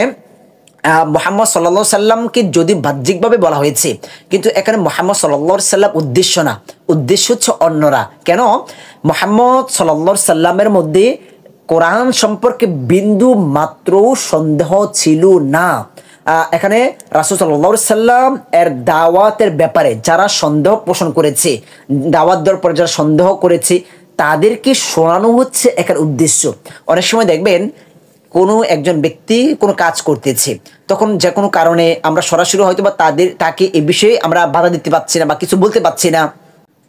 মুহাম্মদ সাল্লাল্লাহু আলাইহি সাল্লামকে যদি বাহ্যিকভাবে বলা হয়েছে, কিন্তু এখানে মুহাম্মদ সাল্লাল্লাহু আলাইহি সাল্লাম উদ্দেশ্য না, উদ্দেশ্য হচ্ছে অন্যরা। কেন? মুহাম্মদ সাল্লাল্লাহু আলাইহি সাল্লামের মধ্যে কোরআন সম্পর্কে বিন্দু মাত্র সন্দেহ ছিল না। এখানে রাসূল সাল্লাল্লাহু আলাইহি সাল্লাম এর দাওয়াতের ব্যাপারে যারা সন্দেহ পোষণ করেছে, দাওয়াত দেওয়ার পরে যারা সন্দেহ করেছে, তাদেরকে শোনানো হচ্ছে এখানে উদ্দেশ্য। অনেক সময় দেখবেন কোনো একজন ব্যক্তি কোনো কাজ করতেছে, তখন যে কোনো কারণে আমরা সরাসরি হয়তো বা তাকে এ বিষয়ে আমরা বাধা দিতে পারছি না বা কিছু বলতে পারছি না,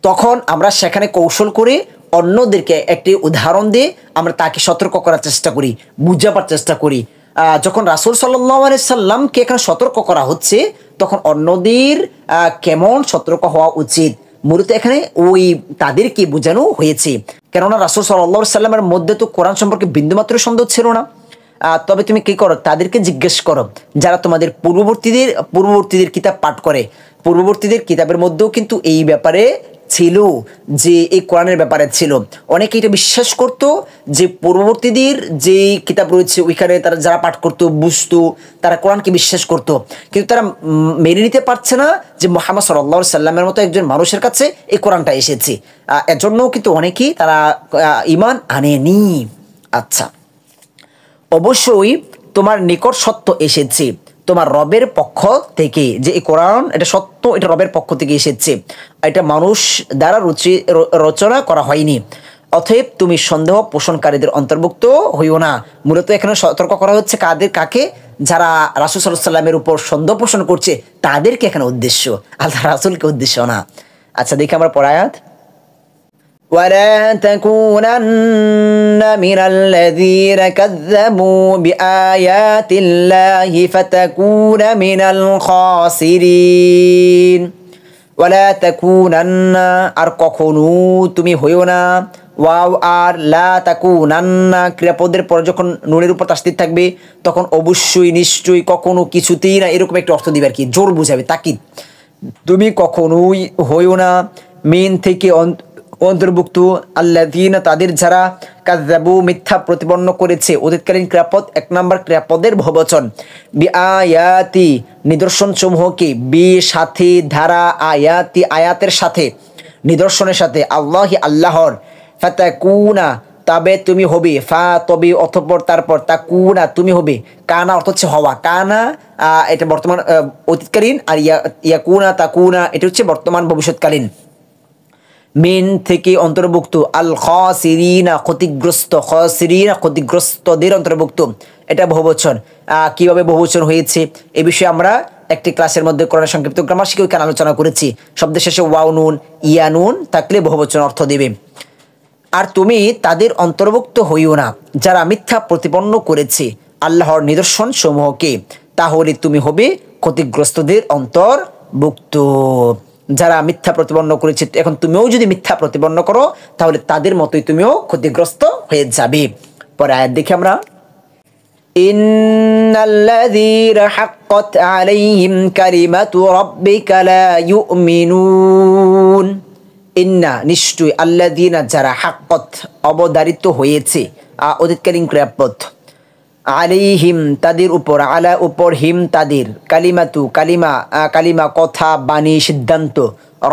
তখন আমরা সেখানে কৌশল করে অন্যদেরকে একটি উদাহরণ দিয়ে আমরা তাকে সতর্ক করার চেষ্টা করি, বুঝাবার চেষ্টা করি। যখন রাসূল সাল্লাল্লাহু আলাইহি সাল্লামকে এখানে সতর্ক করা হচ্ছে, তখন অন্যদের কেমন সতর্ক হওয়া উচিত, মূলত এখানে ওই তাদেরকে বোঝানো হয়েছে। কেননা রাসূল সাল্লাল্লাহু আলাইহি সাল্লামের মধ্যে তো কোরআন সম্পর্কে বিন্দুমাত্র সন্দেহ ছিল না। তবে তুমি কি করো, তাদেরকে জিজ্ঞেস করো যারা তোমাদের পূর্ববর্তীদের কিতাব পাঠ করে। পূর্ববর্তীদের কিতাবের মধ্যেও কিন্তু এই ব্যাপারে ছিল, যে এই কোরআনের ব্যাপারে ছিল। অনেকে এটা বিশ্বাস করতো যে পূর্ববর্তীদের যে কিতাব রয়েছে ওইখানে তারা যারা পাঠ করতো, বুঝতো, তারা কোরআনকে বিশ্বাস করতো, কিন্তু তারা মেনে নিতে পারছে না যে মুহাম্মদ সাল্লাল্লাহু আলাইহি সাল্লামের মতো একজন মানুষের কাছে এই কোরআনটা এসেছে। এজন্যও কিন্তু অনেকেই তারা ঈমান আনেনি। আচ্ছা, অবশ্যই তোমার নিকট সত্য এসেছে তোমার রবের পক্ষ থেকে, যে এই কোরআন এটা সত্য, এটা রবের পক্ষ থেকে এসেছে, এটা মানুষ দ্বারা রচনা করা হয়নি। অতএব তুমি সন্দেহ পোষণকারীদের অন্তর্ভুক্ত হইও না। মূলত এখানে সতর্ক করা হচ্ছে কাকে? যারা রাসূল সাল্লাল্লাহু আলাইহি সাল্লামের উপর সন্দেহ পোষণ করছে তাদেরকে এখানে উদ্দেশ্য, আল্লাহ রাসূলকে উদ্দেশ্য না। আচ্ছা, দেখি আমরা পড়া আয়াত। ولا تكونن من الذين كذبوا بآيات الله فتكون من الخاسرين। ولا تكونن আর কখনো তুমি হইও না, ওয়াও আর লা তাকুনান্না ক্রিয়াপদের পর যখন নুনের উপর তাসদীদ থাকবে তখন অবশ্যই, নিশ্চয়ই, কখনো, কিছুতেই না, এরকম একটা অর্থ দিবে আর কি, জোর বুঝাবে, তাকিদ। তুমি কখনোই হইও না মিন থেকে অন্তর্ভুক্ত আল্লাযীনা তাদের যারা কাযাবু মিথ্যা প্রতিপন্ন করেছে। অতীতকালীন ক্রিয়াপদ 1 নম্বর ক্রিয়াপদের বহুবচন। বিআয়াতি নিদর্শন সমূহকে, বি সাথে, ধারা, আয়াতি আয়াতের সাথে, নিদর্শনের সাথে, আল্লাহি আল্লাহর, ফাতাকুনা তবে তুমি হবে, ফা তবে অতঃপর তারপর, তাকুনা তুমি হবে, কানা অর্থ হচ্ছে হওয়া, কানা এটা বর্তমান অতীতকালীন, আর ইয়াকুনা তাকুনা এটা হচ্ছে বর্তমান ভবিষ্যৎকালীন। মিন থেকে অন্তর্ভুক্ত, আল খাসিরিনা ক্ষতিগ্রস্ত, খাসিরিনা ক্ষতিগ্রস্তদের অন্তর্ভুক্ত, এটা বহুবচন। কিভাবে বহুবচন হয়েছে এ বিষয়ে আমরা একটি ক্লাসের মধ্যে কোরআন সংক্ষিপ্ত গ্রামার শিখে ওইখানে আলোচনা করেছি। শব্দের শেষে ওয়াও নুন, ইয়া নুন থাকলে বহুবচন অর্থ দেবে। আর তুমি তাদের অন্তর্ভুক্ত হইও না যারা মিথ্যা প্রতিপন্ন করেছে আল্লাহর নিদর্শন সমূহকে, তাহলে তুমি হবে ক্ষতিগ্রস্তদের অন্তর্ভুক্ত। যারা মিথ্যা প্রতিপন্ন করেছে, এখন তুমিও যদি মিথ্যা প্রতিপন্ন করো তাহলে তাদের মতোই তুমিও ক্ষতিগ্রস্ত হয়ে যাবে। পরে আয়াত দেখি আমরা। ইন্নাল্লাযীনা হাক্কাত আলাইহিম কালিমাতু রাব্বিকা লা ইউমিনুন। ইন্না নিশ্চয়, আল্লাযীনা যারা, হাক্কাত অবধারিত হয়েছে, অতীতকালীন ক্রিয়াপদ, আলাইহিম তাদের উপর, আলা উপর, হিম তাদের, কালিমাতু কালিমা কথা, বাণী, সিদ্ধান্ত,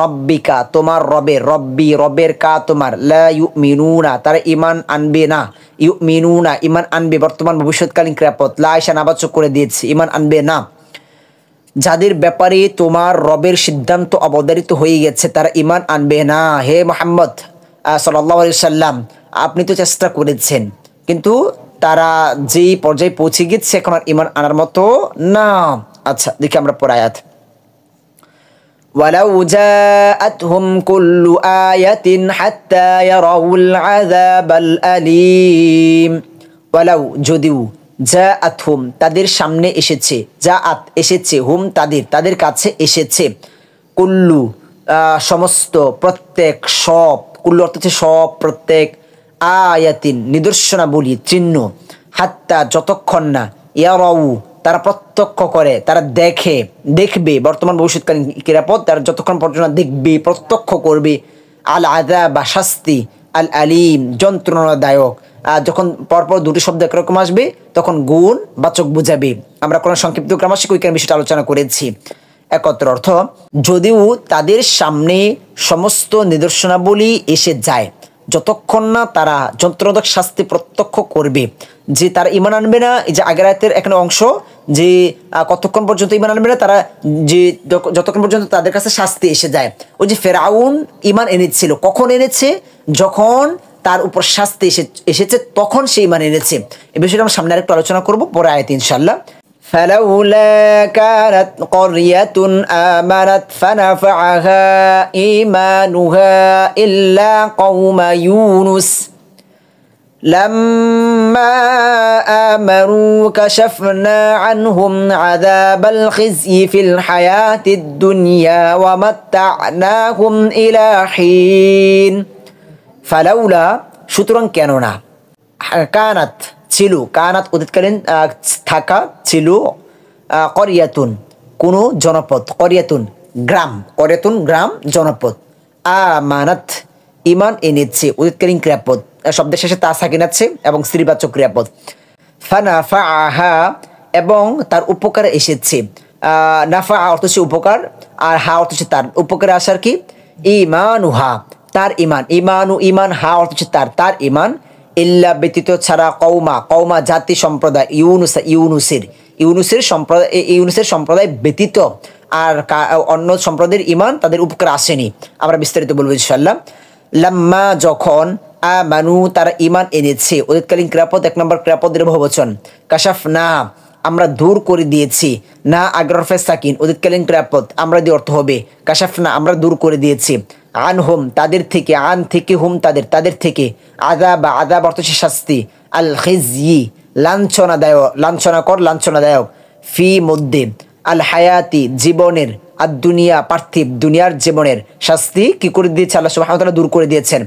রব্বিকা তোমার রবের, রব্বি রবের, কা তোমার, লা ইউমিনুনা তারা ঈমান আনবে না, ইউমিনুনা ঈমান আনবে বর্তমান ভবিষ্যৎকালীন ক্রিয়াপদ, লা ঈশা নাবাচক করে দিয়েছে, ঈমান আনবে না। যাদের ব্যাপারে তোমার রবের সিদ্ধান্ত অবধারিত হয়ে গেছে তারা ঈমান আনবে না। হে মুহাম্মদ সাল্লাল্লাহু আলাইহি সাল্লাম, আপনি তো চেষ্টা করেছেন, কিন্তু তারা যেই পর্যায়ে পৌঁছে গেছে এখন আর ঈমান আনার মতো না। আচ্ছা, দেখি আমরা পরে আয়াত। ওয়ালাউ জাআতহুম কুল্লু আয়াতিন হাত্তা ইয়ারাউল আযাবাল আলীম। ওয়ালাউ যদিও, জাআতহুম তাদের সামনে এসেছে, জাআত এসেছে, হুম তাদের কাছে এসেছে, কুল্লু সমস্ত, প্রত্যেক, সব, কুল্লু অর্থ হচ্ছে সব, প্রত্যেক, আয়াতিন নিদর্শনাবলী চিহ্ন, হাত্তা যতক্ষণ না, ইয়ারাউ তারা প্রত্যক্ষ করে, তারা দেখবে বর্তমান ভবিষ্যৎকালীন কিরাপদ তারা যতক্ষণ পর্যন্ত দেখবে, প্রত্যক্ষ করবে, আল আযাব বা শাস্তি, আল আলিম যন্ত্রণাদায়ক। যখন পরপর দুটি শব্দ একরকম আসবে তখন গুণ বাচক বুঝাবে। আমরা কোন সংক্ষিপ্ত গ্রামার ওইখানে বিষয়টা আলোচনা করেছি। একত্র অর্থ, যদিও তাদের সামনে সমস্ত নিদর্শনাবলী এসে যায়, যতক্ষণ না তারা যন্ত্রণাদায়ক শাস্তি প্রত্যক্ষ করবে, যে তারা ইমান আনবে না। এই যে আগের আয়াতের এখানে অংশ, যে কতক্ষণ পর্যন্ত ইমান আনবে না তারা, যে যতক্ষণ পর্যন্ত তাদের কাছে শাস্তি এসে যায়। ওই যে ফেরাউন ইমান এনেছিল, কখন এনেছে? যখন তার উপর শাস্তি এসেছে তখন সে ইমান এনেছে। এই বিষয়টা আমরা সামনে আরেকটু আলোচনা করবো পরে আয়াতে ইনশাআল্লাহ। فلولا كانت قرية آمنت فنفعها إيمانها إلا قوم يونس لما آمنوا كشفنا عنهم عذاب الخزي في الحياة الدنيا ومتعناهم إلى حين فلولا সুতরাং কেন না, কানাত ছিল, কানাত অতীতকালীন থাকা ছিল, করিয়াতুন কোন জনপদ, করিয়াতুন গ্রাম, করিয়াতুন গ্রাম জনপদ, আমানাত ইমান এনেছে, অতীতকালীন ক্রিয়াপদ, শব্দের শেষে তা সাকিন আছে এবং স্ত্রীবাচক ক্রিয়াপদ। ফানাফাআহা এবং তার উপকার এসেছে, নাফা অর্থ হচ্ছে উপকার, আর হা অর্থ হচ্ছে তার, উপকারে আসার কি, ইমানুহা তার ইমান, ইমানু ইমান, হা অর্থ হচ্ছে তার ইমান, ইল্লা ব্যতীত ছাড়া, কৌমা জাতি সম্প্রদায়, ইউনুসের সম্প্রদায় ব্যতীত আর অন্য সম্প্রদায়ের ইমান তাদের উপকার আসেনি। আমরা বিস্তারিত বলবো ইনশাআল্লাহ। লাম্মা যখন, আমানু তারা ইমান এনেছে, অতীতকালীন ক্রিয়াপদ 1 নম্বর ক্রিয়াপদের বহুবচন। কাশাফনা আমরা দূর করে দিয়েছি, না আগ্রফে সাকিন অতীতকালীন ক্রিয়াপদ, আমরা দিয়ে অর্থ হবে কাশাফনা আমরা দূর করে দিয়েছি, আনহুম তাদের থেকে, আন থেকে হুম তাদের থেকে, আযাব অর্থ হচ্ছে শাস্তি, আল খিজয়ি লাঞ্ছনাদায়ক, ফি মধ্যে, আল হায়াতি জীবনের, আর দুনিয়া পার্থিব দুনিয়ার জীবনের শাস্তি কি করে দিয়েছে আল্লাহ সুবহানাহু ওয়া তাআলা, দূর করে দিয়েছেন।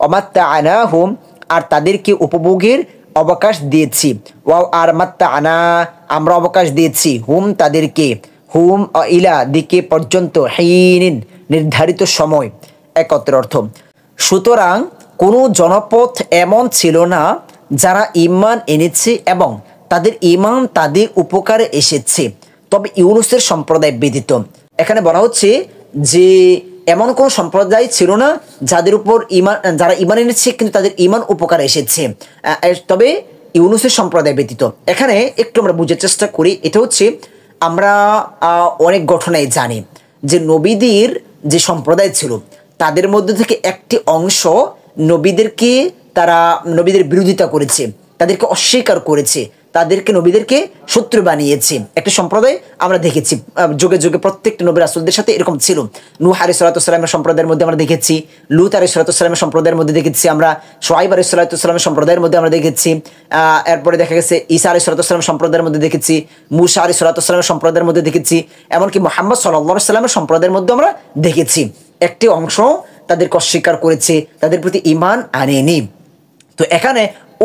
ওমাত্তাআনাহুম আর তাদেরকে উপভোগের অবকাশ দিয়েছি, আর মাত্তাআনা আমরা অবকাশ দিয়েছি, হুম তাদেরকে, হুম ইলা দিকে পর্যন্ত, হিনিন নির্ধারিত সময়। একত্র অর্থ, সুতরাং কোনো জনপদ এমন ছিল না যারা ঈমান এনেছে এবং তাদের ঈমান তাদের উপকারে এসেছে, তবে ইউনুসের সম্প্রদায় ব্যতীত। এখানে বলা হচ্ছে যে এমন কোন সম্প্রদায় ছিল না যাদের উপর যারা ঈমান এনেছে কিন্তু তাদের ঈমান উপকারে এসেছে, তবে ইউনুসের সম্প্রদায় ব্যতীত। এখানে একটু আমরা বুঝার চেষ্টা করি। এটা হচ্ছে আমরা অনেক ঘটনায় জানি যে নবীদের যে সম্প্রদায় ছিল তাদের মধ্যে থেকে একটি অংশ নবীদের বিরোধিতা করেছে, তাদেরকে অস্বীকার করেছে, তাদেরকে নবীদেরকে শত্রু বানিয়েছে। একটা সম্প্রদায় আমরা দেখেছি যুগে যুগে প্রত্যেকটা নবী রাসূলদের সাথে এরকম ছিল। নূহ আলাইহিস সালাতু ওয়াস সালামের সম্প্রদায়ের মধ্যে আমরা দেখেছি, লূত আলাইহিস সালাতু ওয়াস সালামের সম্প্রদায়ের মধ্যে দেখেছি, আমরা শুআয়ব আলাইহিস সালাতু ওয়াস সালামের সম্প্রদায়ের মধ্যে আমরা দেখেছি, এরপরে দেখা গেছে ঈসা আলাইহিস সালাতু ওয়াস সালামের সম্প্রদায়ের মধ্যে দেখেছি, মূসা আলাইহিস সালাতু ওয়াস সালামের সম্প্রদায়ের মধ্যে দেখেছি, এমনকি মুহাম্মদ সাল্লাল্লাহু আলাইহি সাল্লামের সম্প্রদায়ের মধ্যে আমরা দেখেছি। একটি অংশ তাদেরকে অস্বীকার করেছে, তাদের প্রতি ঈমান আনেনি। তো এখানে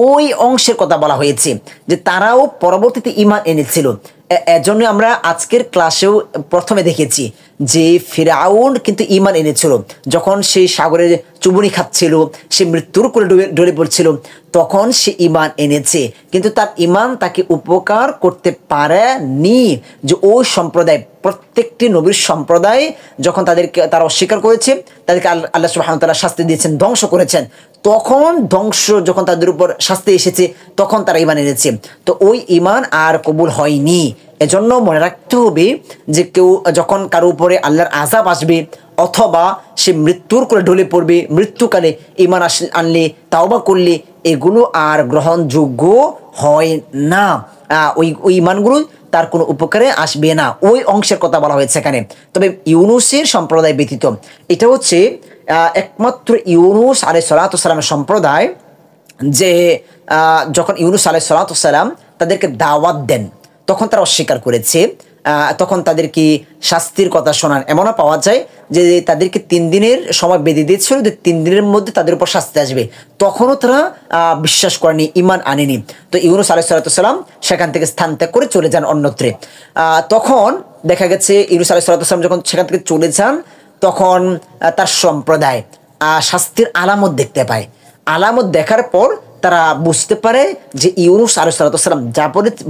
ওই অংশের কথা বলা হয়েছে যে তারাও পরবর্তীতে ঈমান এনেছিল। এজন্য আমরা আজকের ক্লাসেও প্রথমে দেখেছি যে ফিরআউন কিন্তু ঈমান এনেছিল, যখন সে সাগরে চুবুনি খাচ্ছিল, সে মৃত্যুর কোলে ঢলে পড়ছিল, তখন সে ঈমান এনেছে, কিন্তু তার ঈমান তাকে উপকার করতে পারেনি। যে ওই সম্প্রদায়, প্রত্যেকটি নবীর সম্প্রদায় যখন তারা অস্বীকার করেছে, তাদেরকে আল্লাহ সুবহানাহু ওয়া তাআলা শাস্তি দিয়েছেন, ধ্বংস করেছেন। তখন যখন তাদের উপর শাস্তি এসেছে তখন তারা ঈমান এনেছে, তো ওই ঈমান আর কবুল হয়নি। এজন্য মনে রাখতে হবে যে কেউ যখন কারো উপরে আল্লাহর আযাব আসবে অথবা সে মৃত্যুর কোলে ঢলে পড়বে, মৃত্যুকালে ঈমান আনলে, তাওবা করলে এগুলো আর গ্রহণযোগ্য হয় না, ওই ঈমানগুলো তার কোনো উপকারে আসবে না। ওই অংশের কথা বলা হয়েছে এখানে। তবে ইউনুসের সম্প্রদায় ব্যতীত, এটা হচ্ছে একমাত্র ইউনুস আলাইহিস সালাতু ওয়াস সালামের সম্প্রদায়, যে যখন ইউনুস আলাইহিস সালাতু ওয়াস সালাম তাদেরকে দাওয়াত দেন তখন তারা অস্বীকার করেছে। তখন তাদের কি শাস্তির কথা শোনান। এমনও পাওয়া যায় যে তাদেরকে 3 দিনের সময় বেঁধে দিয়েছিল যে 3 দিনের মধ্যে তাদের উপর শাস্তি আসবে, তখনও তারা বিশ্বাস করেনি, ইমান আনেনি। তো ইউনূস আলাইহিস সালাম সেখান থেকে স্থান ত্যাগ করে চলে যান অন্যত্রে। তখন দেখা গেছে ইউনূস আলাইহিস সালাম যখন সেখান থেকে চলে যান, তখন তার সম্প্রদায় শাস্তির আলামত দেখতে পায়। আলামত দেখার পর তারা বুঝতে পারে যে ইউনূস আলাইহিস সালাম যা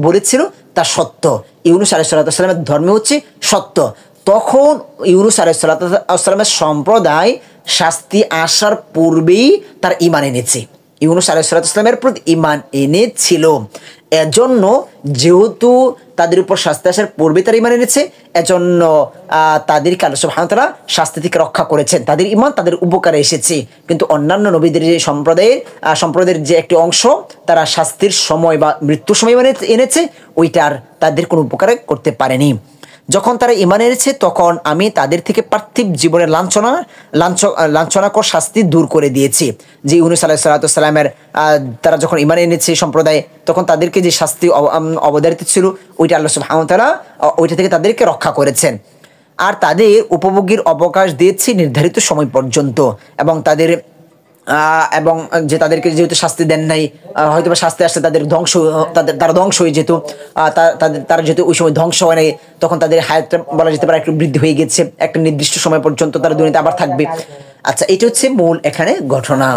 বলেছিল তা সত্য, ইউনূস আলাইহিস সালামের ধর্ম হচ্ছে সত্য। তখন ইউনূস আলাইহিস সালামের সম্প্রদায় শাস্তি আসার পূর্বেই তার ঈমান এনেছে, ইউনূস আলাইহিস সালামের প্রতি ঈমান এনেছিল। এজন্য যেহেতু তাদের উপর শাস্তি আসার পূর্বে তারা ঈমান এনেছে, এজন্য তাদেরকে আল্লাহ সুবহানাহু ওয়া তাআলা শাস্তি থেকে রক্ষা করেছেন, তাদের ঈমান তাদের উপকারে এসেছে। কিন্তু অন্যান্য নবীদের যে সম্প্রদায়ের যে একটি অংশ, তারা শাস্তির সময় বা মৃত্যুর সময় এনেছে, ওইটার তাদের কোনো উপকারে করতে পারেনি। যখন তারা ঈমান এনেছে, তখন আমি তাদের থেকে পার্থিব জীবনের লাঞ্ছনাকর শাস্তি দূর করে দিয়েছি। যে ইউনূস আলাইহিস সালামের তারা যখন ঈমান এনেছে সম্প্রদায়, তখন তাদেরকে যে শাস্তি অবধারিত ছিল, ওইটা আল্লাহ সুবহানাহু ওয়া তাআলা ওইটা থেকে তাদেরকে রক্ষা করেছেন। আর তাদের উপভোগের অবকাশ দিয়েছি নির্ধারিত সময় পর্যন্ত, এবং যে তাদেরকে যেহেতু শাস্তি দেন নাই, হয়তো বা শাস্তি আসলে তারা ধ্বংস হয়ে যেত, তারা যেহেতু ওই সময় ধ্বংস হয় নাই, তখন তাদের হায়াতটা বলা যেতে পারে একটু বৃদ্ধি হয়ে গেছে, একটা নির্দিষ্ট সময় পর্যন্ত তারা দুনিয়াতে আবার থাকবে। আচ্ছা, এটা হচ্ছে মূল এখানে ঘটনা।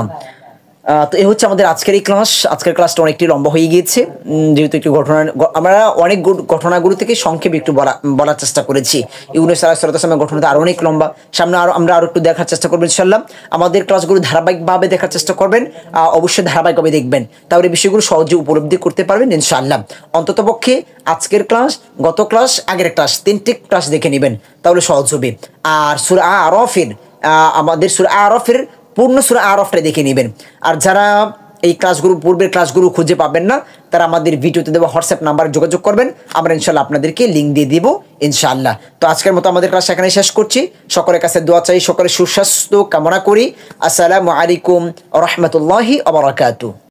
তো এই হচ্ছে আমাদের আজকের এই ক্লাস। আজকের ক্লাসটা অনেকটি লম্বা হয়ে গিয়েছে, যেহেতু একটি আমরা অনেক ঘটনাগুলো থেকে সংক্ষেপে একটু বলার চেষ্টা করেছি। ইউনূস আলাইহিস সালামের ঘটনাটা আরও অনেক লম্বা, সামনে আমরা আরও একটু দেখার চেষ্টা করবো ইনশাআল্লাহ। আমাদের ক্লাসগুলো ধারাবাহিকভাবে দেখার চেষ্টা করবেন, অবশ্যই ধারাবাহিকভাবে দেখবেন, তাহলে বিষয়গুলো সহজে উপলব্ধি করতে পারবেন ইনশাআল্লাহ। অন্ততপক্ষে আজকের ক্লাস, গত ক্লাস, আগের ক্লাস, 3টি ক্লাস দেখে নেবেন, তাহলে সহজ হবে। আর সূরা আরাফের আমাদের সূরা আরাফের পূর্ণ সূরা আরাফটা দেখে নেবেন। আর যারা এই পূর্বের ক্লাসগুলো খুঁজে পাবেন না, তারা আমাদের ভিডিওতে দেওয়া হোয়াটসঅ্যাপ নাম্বারে যোগাযোগ করবেন, আমরা ইনশাআল্লাহ আপনাদেরকে লিঙ্ক দিয়ে দিব ইনশাআল্লাহ। তো আজকের মতো আমাদের ক্লাস এখানে শেষ করছি। সকলের কাছে দোয়া চাই, সকলের সুস্বাস্থ্য কামনা করি। আসসালামু আলাইকুম ওয়া রাহমাতুল্লাহি ওয়া বারাকাতুহু।